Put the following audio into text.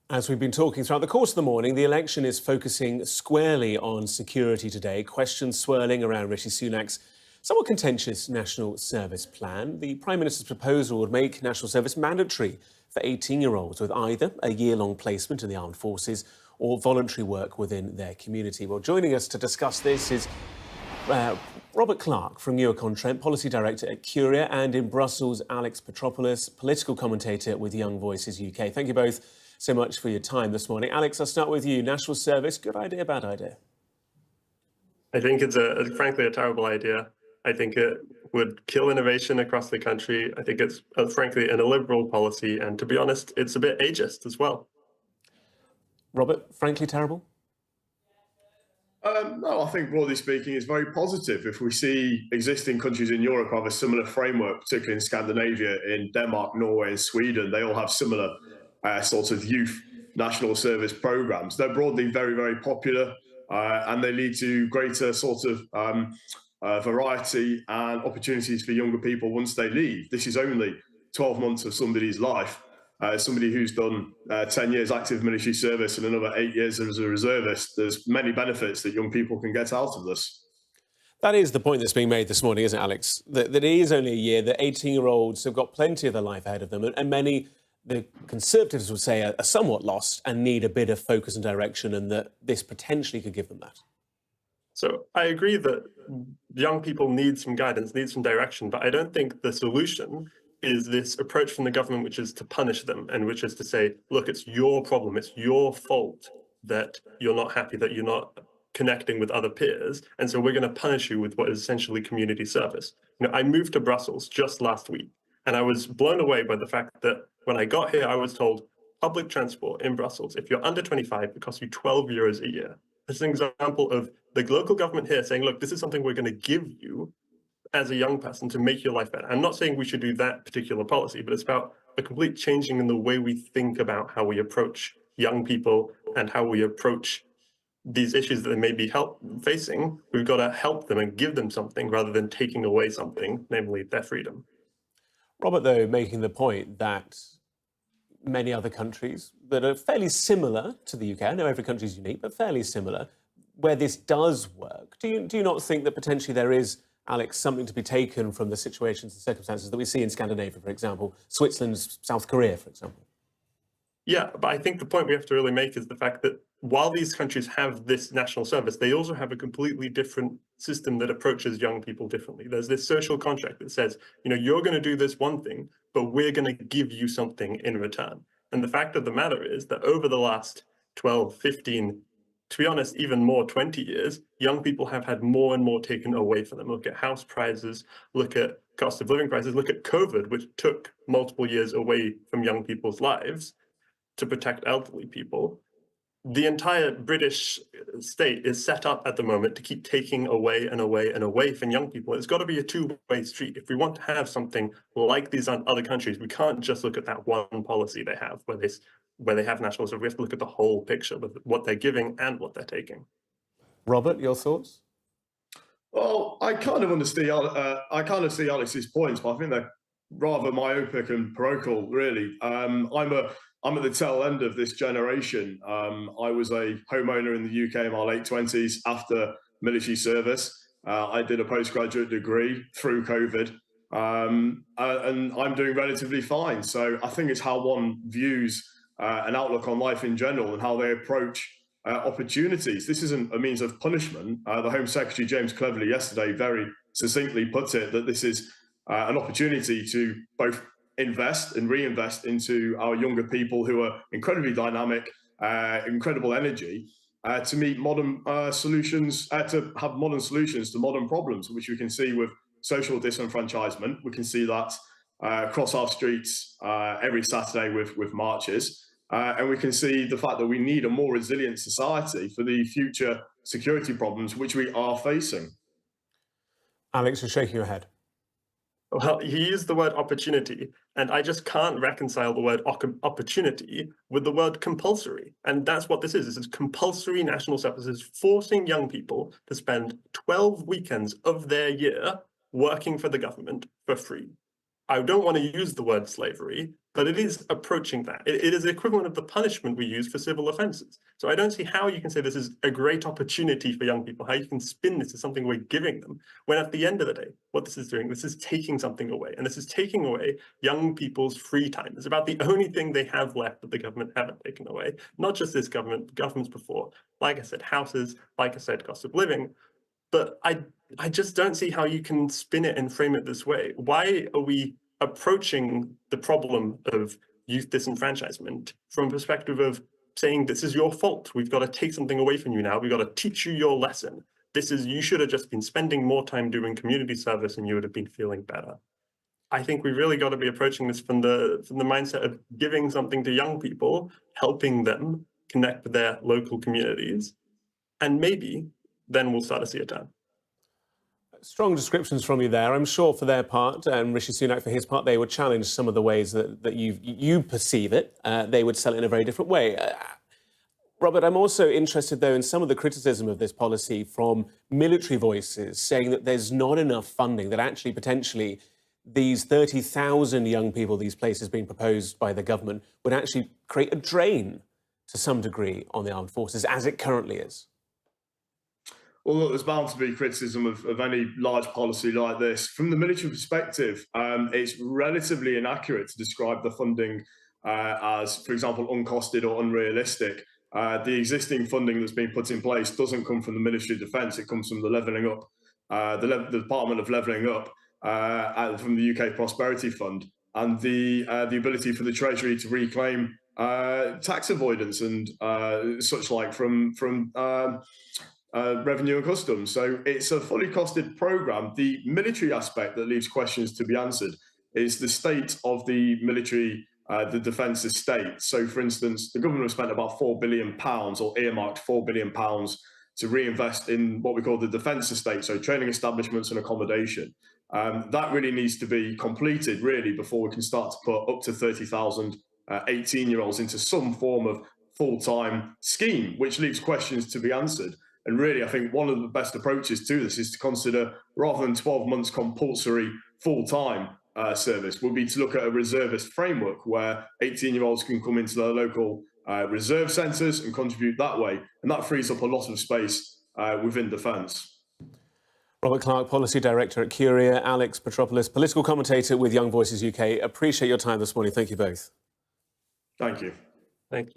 As we've been talking throughout the course of the morning, the election is focusing squarely on security today. Questions swirling around Rishi Sunak's somewhat contentious national service plan. The Prime Minister's proposal would make national service mandatory for 18-year-olds with either a year-long placement in the armed forces or voluntary work within their community. Well, joining us to discuss this is Robert Clark from Eurocontrent, Policy Director at Curia, and in Brussels, Alex Petropoulos, political commentator with Young Voices UK. Thank you both so much for your time this morning. Alex, I'll start with you. National service, good idea, bad idea? I think it's frankly a terrible idea. I think it would kill innovation across the country. I think it's frankly an illiberal policy, and to be honest, it's a bit ageist as well. Robert, frankly terrible? No, I think broadly speaking, it's very positive. If we see existing countries in Europe have a similar framework, particularly in Scandinavia, in Denmark, Norway, and Sweden, they all have similar sorts of youth national service programs. They're broadly very, very popular, and they lead to greater sort of variety and opportunities for younger people once they leave. This is only 12 months of somebody's life. Somebody who's done 10 years active military service and another 8 years as a reservist, there's many benefits that young people can get out of this. That is the point that's being made this morning, isn't it, Alex? That it is only a year, that 18-year-olds have got plenty of their life ahead of them, and many, the Conservatives would say, are somewhat lost and need a bit of focus and direction, and that this potentially could give them that. So I agree that young people need some guidance, need some direction, but I don't think the solution is this approach from the government, which is to punish them and which is to say, look, it's your problem, it's your fault that you're not happy, that you're not connecting with other peers, and so we're going to punish you with what is essentially community service. I moved to Brussels just last week, and I was blown away by the fact that when I got here, I was told public transport in Brussels, if you're under 25, it costs you 12 euros a year. This is an example of the local government here saying, look, this is something we're going to give you as a young person to make your life better. I'm not saying we should do that particular policy, but it's about a complete changing in the way we think about how we approach young people and how we approach these issues that they may be facing. We've got to help them and give them something rather than taking away something, namely their freedom. Robert, though, making the point that many other countries that are fairly similar to the UK, I know every country is unique, but fairly similar, where this does work, do you not think that potentially there is, Alex, something to be taken from the situations and circumstances that we see in Scandinavia, for example, Switzerland, South Korea, for example? Yeah, but I think the point we have to really make is the fact that while these countries have this national service, they also have a completely different system that approaches young people differently. There's this social contract that says, you're going to do this one thing, but we're going to give you something in return. And the fact of the matter is that over the last 12, 15, to be honest, even more 20 years, young people have had more and more taken away from them. Look at house prices, look at cost of living prices, look at COVID, which took multiple years away from young people's lives to protect elderly people. The entire British state is set up at the moment to keep taking away and away and away from young people. It's got to be a two-way street. If we want to have something like these other countries, we can't just look at that one policy they have where they have national service. We have to look at the whole picture with what they're giving and what they're taking. Robert, your thoughts? Well, I kind of see Alex's points, but I think they're rather myopic and parochial, really. I'm at the tail end of this generation. I was a homeowner in the UK in my late 20s after military service. I did a postgraduate degree through COVID, and I'm doing relatively fine. So I think it's how one views an outlook on life in general and how they approach opportunities. This isn't a means of punishment. The Home Secretary, James Cleverly, yesterday very succinctly put it that this is an opportunity to both invest and reinvest into our younger people who are incredibly dynamic, incredible energy, to meet modern solutions, to have modern solutions to modern problems, which we can see with social disenfranchisement. We can see that across our streets every Saturday with marches. And we can see the fact that we need a more resilient society for the future security problems which we are facing. Alex, you're shaking your head. Well, he used the word opportunity, and I just can't reconcile the word opportunity with the word compulsory. And that's what this is. This is compulsory national service. This is forcing young people to spend 12 weekends of their year working for the government for free. I don't want to use the word slavery, but it is approaching that. It is the equivalent of the punishment we use for civil offences. So I don't see how you can say this is a great opportunity for young people, how you can spin this as something we're giving them, when at the end of the day, what this is doing, this is taking something away. And this is taking away young people's free time. It's about the only thing they have left that the government haven't taken away. Not just this government, governments before. Like I said, houses, like I said, cost of living. But I just don't see how you can spin it and frame it this way. Why are we approaching the problem of youth disenfranchisement from a perspective of saying, this is your fault. We've got to take something away from you now. We've got to teach you your lesson. You should have just been spending more time doing community service and you would have been feeling better. I think we've really got to be approaching this from the mindset of giving something to young people, helping them connect with their local communities, and maybe then we'll start to see a turn. Strong descriptions from you there. I'm sure for their part, and Rishi Sunak for his part, they would challenge some of the ways that you perceive it. They would sell it in a very different way. Robert, I'm also interested, though, in some of the criticism of this policy from military voices saying that there's not enough funding, that actually potentially these 30,000 young people, these places being proposed by the government, would actually create a drain to some degree on the armed forces as it currently is. Well, look, there's bound to be criticism of any large policy like this. From the military perspective, it's relatively inaccurate to describe the funding as, for example, uncosted or unrealistic. The existing funding that's been put in place doesn't come from the Ministry of Defence. It comes from the Levelling Up, the Department of Levelling Up, from the UK Prosperity Fund, and the ability for the Treasury to reclaim tax avoidance and such like from revenue and customs. So it's a fully costed programme. The military aspect that leaves questions to be answered is the state of the military, the defence estate. So, for instance, the government have spent about £4 billion or earmarked £4 billion to reinvest in what we call the defence estate, so training establishments and accommodation. That really needs to be completed, really, before we can start to put up to 30,000 18-year-olds into some form of full-time scheme, which leaves questions to be answered. And really, I think one of the best approaches to this is to consider, rather than 12 months compulsory full-time service, would be to look at a reservist framework where 18-year-olds can come into their local reserve centres and contribute that way. And that frees up a lot of space within defence. Robert Clark, Policy Director at Curia, Alex Petropoulos, political commentator with Young Voices UK. Appreciate your time this morning. Thank you both. Thank you. Thank you.